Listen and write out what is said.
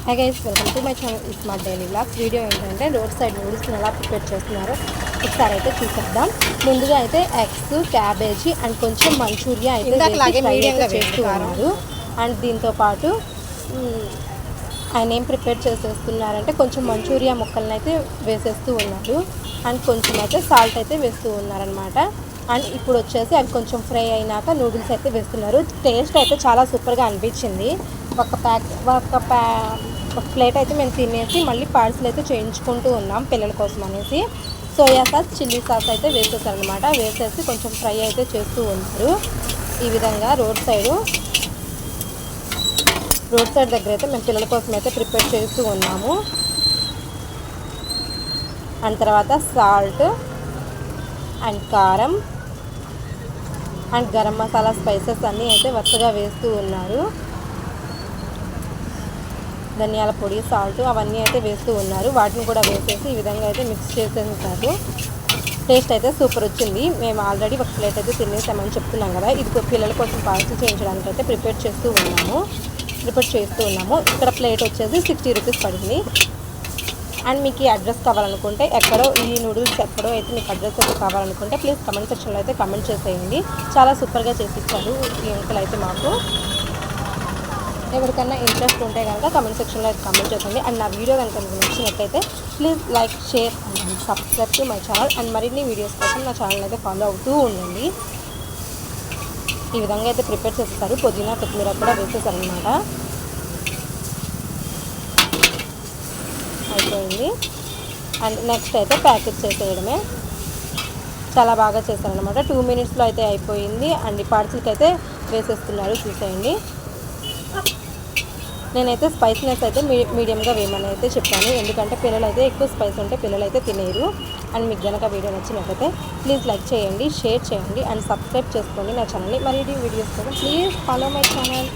Hi guys, welcome to my channel smart daily vlogs. Video ఏంటంటే road side నూడిల్స్ని ఎలా prepare చేస్తున్నారో ఒకసారి అయితే చూసేద్దాం. ముందుగా అయితే ఎగ్స్, క్యాబేజీ అండ్ కొంచెం మంచూరియా అయితే చేస్తూ ఉన్నారు. అండ్ దీంతోపాటు ఆయన ఏం ప్రిపేర్ చేసేస్తున్నారంటే కొంచెం మంచూరియా ముక్కలను అయితే వేసేస్తూ ఉన్నారు. అండ్ కొంచెం అయితే సాల్ట్ అయితే వేస్తూ ఉన్నారనమాట. అండ్ ఇప్పుడు వచ్చేసి అవి కొంచెం ఫ్రై అయినాక నూడిల్స్ అయితే వేస్తున్నారు. టేస్ట్ అయితే చాలా సూపర్గా అనిపించింది. ఒక ప్లేట్ అయితే మేము తినేసి మళ్ళీ పార్సల్ అయితే చేయించుకుంటూ ఉన్నాం పిల్లల కోసం అనేసి. సోయా సాస్, చిల్లీ సాస్ అయితే వేసేసారనమాట. వేసేసి కొంచెం ఫ్రై అయితే చేస్తూ ఉన్నారు. ఈ విధంగా రోడ్ సైడ్ దగ్గర అయితే మేము పిల్లల కోసం అయితే ప్రిపేర్ చేస్తూ ఉన్నాము. అండ్ తర్వాత సాల్ట్ అండ్ కారం అండ్ గరం మసాలా స్పైసెస్ అన్నీ అయితే వరుసగా వేస్తూ ఉన్నారు. ధనియాల పొడి, సాల్ట్ అవన్నీ అయితే వేస్తూ ఉన్నారు. వాటిని కూడా వేసేసి ఈ విధంగా అయితే మిక్స్ చేసేసారు. టేస్ట్ అయితే సూపర్ వచ్చింది. మేము ఆల్రెడీ ఒక ప్లేట్ అయితే తినేసామని చెప్తున్నాం కదా, ఇది పిల్లల కోసం పార్సల్ చేయించడానికి అయితే ప్రిపేర్ చేస్తూ ఉన్నాము. ఇక్కడ ప్లేట్ వచ్చేసి 60 రూపీస్ పడింది. అండ్ మీకు ఈ అడ్రస్ కావాలనుకుంటే ఈ నూడిల్స్ ఎక్కడో అయితే మీకు అడ్రస్ అయితే కావాలనుకుంటే ప్లీజ్ కమెంట్ సెక్షన్లో అయితే కమెంట్ చేసేయండి. చాలా సూపర్గా చేసి ఇచ్చారు ఈ అంకుల్ అయితే మాకు. ఎవరికైనా ఇంట్రెస్ట్ ఉంటే కనుక కమెంట్ సెక్షన్లో అయితే కమెంట్ చేయండి. అండ్ నా వీడియో కనుక మీకు నచ్చినట్లయితే please like, share and subscribe to my channel. And మరిన్ని వీడియోస్ కోసం నా ఛానల్ అయితే ఫాలో అవుతూ ఉండండి. ఈ విధంగా అయితే ప్రిపేర్ చేసేసారు. పుదీనా, కొత్తిమీర కూడా వేసేసారనమాట. అయిపోయింది. అండ్ నెక్స్ట్ అయితే ప్యాకెట్ చేసేయడమే. చాలా బాగా చేశారనమాట. 2 మినిట్స్లో అయితే అయిపోయింది. అండ్ ఈ పార్సిల్కి అయితే వేసేస్తున్నారు, చూసేయండి. నేనైతే స్పైసీనెస్ అయితే మీడియంగా వేయమని అయితే చెప్పాను. ఎందుకంటే పిల్లలు అయితే ఎక్కువ స్పైస్ ఉంటే పిల్లలు అయితే తినేరు. అండ్ మీకు కనుక వీడియో నచ్చినట్లయితే ప్లీజ్ లైక్ చేయండి, షేర్ చేయండి అండ్ సబ్స్క్రైబ్ చేసుకోండి నా ఛానల్ని. మరి వీడియోస్ కోసం ప్లీజ్ ఫాలో మై ఛానల్.